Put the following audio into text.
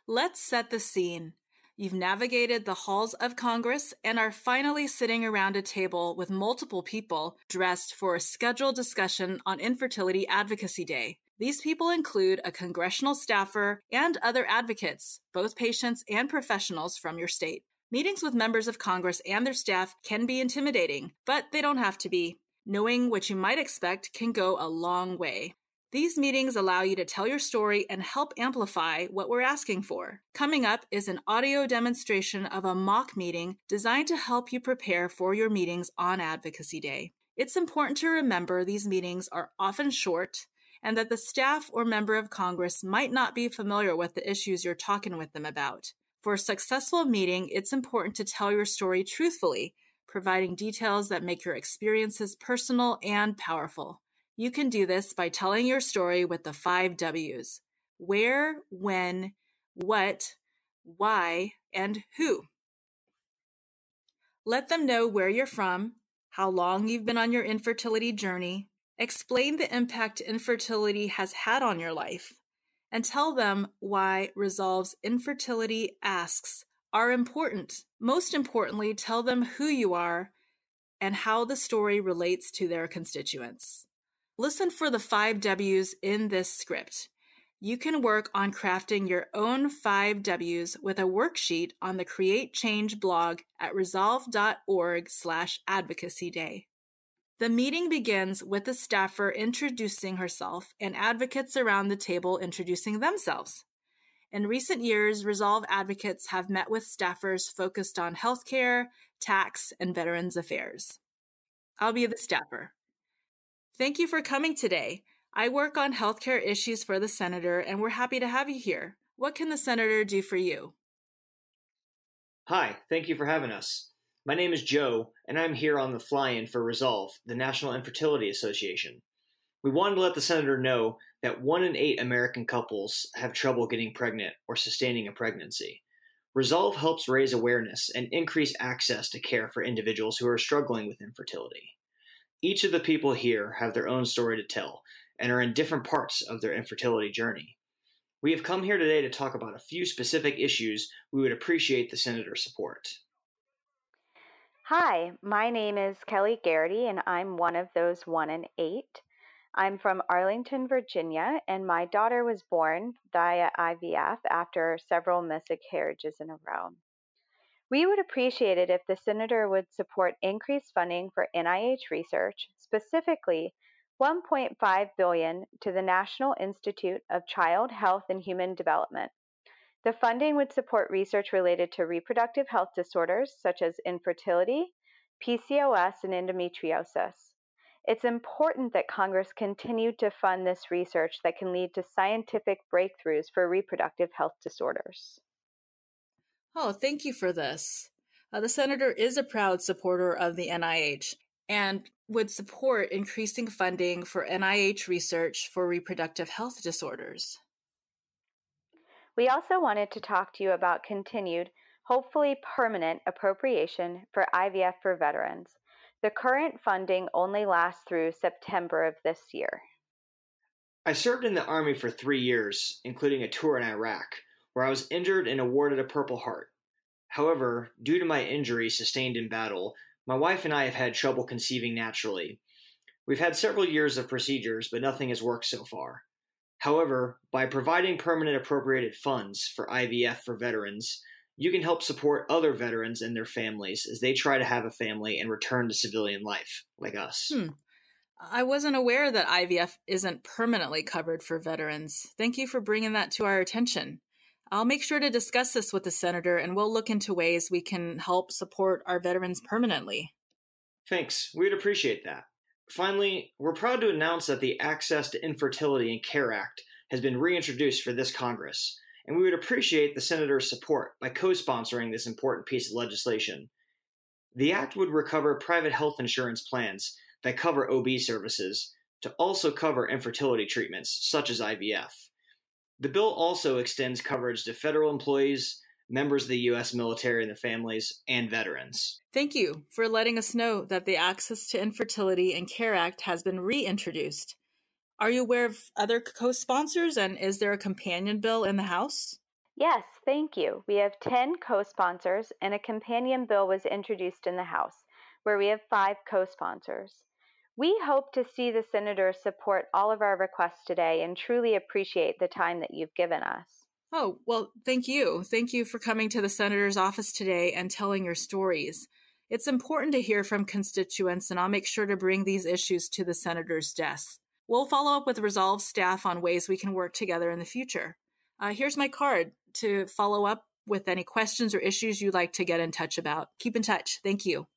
Let's set the scene. You've navigated the halls of Congress and are finally sitting around a table with multiple people dressed for a scheduled discussion on Infertility Advocacy Day. These people include a congressional staffer and other advocates, both patients and professionals from your state. Meetings with members of Congress and their staff can be intimidating, but they don't have to be. Knowing what you might expect can go a long way. These meetings allow you to tell your story and help amplify what we're asking for. Coming up is an audio demonstration of a mock meeting designed to help you prepare for your meetings on Advocacy Day. It's important to remember these meetings are often short and that the staff or member of Congress might not be familiar with the issues you're talking with them about. For a successful meeting, it's important to tell your story truthfully, providing details that make your experiences personal and powerful. You can do this by telling your story with the 5 W's: where, when, what, why, and who. Let them know where you're from, how long you've been on your infertility journey, explain the impact infertility has had on your life, and tell them why Resolve's infertility asks are important. Most importantly, tell them who you are and how the story relates to their constituents. Listen for the 5 W's in this script. You can work on crafting your own 5 W's with a worksheet on the Create Change blog at resolve.org/advocacy day. The meeting begins with the staffer introducing herself and advocates around the table introducing themselves. In recent years, Resolve advocates have met with staffers focused on healthcare, tax, and veterans affairs. I'll be the staffer. Thank you for coming today. I work on healthcare issues for the Senator, and we're happy to have you here. What can the Senator do for you? Hi, thank you for having us. My name is Joe, and I'm here on the fly-in for Resolve, the National Infertility Association. We wanted to let the Senator know that 1 in 8 American couples have trouble getting pregnant or sustaining a pregnancy. Resolve helps raise awareness and increase access to care for individuals who are struggling with infertility. Each of the people here have their own story to tell and are in different parts of their infertility journey. We have come here today to talk about a few specific issues we would appreciate the Senator's support. Hi, my name is Kelly Garrity, and I'm one of those 1 in 8. I'm from Arlington, Virginia, and my daughter was born via IVF after several miscarriages in a row. We would appreciate it if the Senator would support increased funding for NIH research, specifically $1.5 billion to the National Institute of Child Health and Human Development. The funding would support research related to reproductive health disorders such as infertility, PCOS, and endometriosis. It's important that Congress continue to fund this research that can lead to scientific breakthroughs for reproductive health disorders. Oh, thank you for this. The Senator is a proud supporter of the NIH and would support increasing funding for NIH research for reproductive health disorders. We also wanted to talk to you about continued, hopefully permanent appropriation for IVF for veterans. The current funding only lasts through September of this year. I served in the Army for 3 years, including a tour in Iraq, where I was injured and awarded a Purple Heart. However, due to my injury sustained in battle, my wife and I have had trouble conceiving naturally. We've had several years of procedures, but nothing has worked so far. However, by providing permanent appropriated funds for IVF for veterans, you can help support other veterans and their families as they try to have a family and return to civilian life, like us. I wasn't aware that IVF isn't permanently covered for veterans. Thank you for bringing that to our attention. I'll make sure to discuss this with the Senator, and we'll look into ways we can help support our veterans permanently. Thanks. We'd appreciate that. Finally, we're proud to announce that the Access to Infertility and Care Act has been reintroduced for this Congress, and we would appreciate the Senator's support by co-sponsoring this important piece of legislation. The act would recover private health insurance plans that cover OB services to also cover infertility treatments, such as IVF. The bill also extends coverage to federal employees, members of the U.S. military and their families, and veterans. Thank you for letting us know that the Access to Infertility and Care Act has been reintroduced. Are you aware of other co-sponsors, and is there a companion bill in the House? Yes, thank you. We have 10 co-sponsors, and a companion bill was introduced in the House, where we have 5 co-sponsors. We hope to see the senators support all of our requests today and truly appreciate the time that you've given us. Oh, well, thank you. Thank you for coming to the senator's office today and telling your stories. It's important to hear from constituents, and I'll make sure to bring these issues to the senator's desk. We'll follow up with Resolve staff on ways we can work together in the future. Here's my card to follow up with any questions or issues you'd like to get in touch about. Keep in touch. Thank you.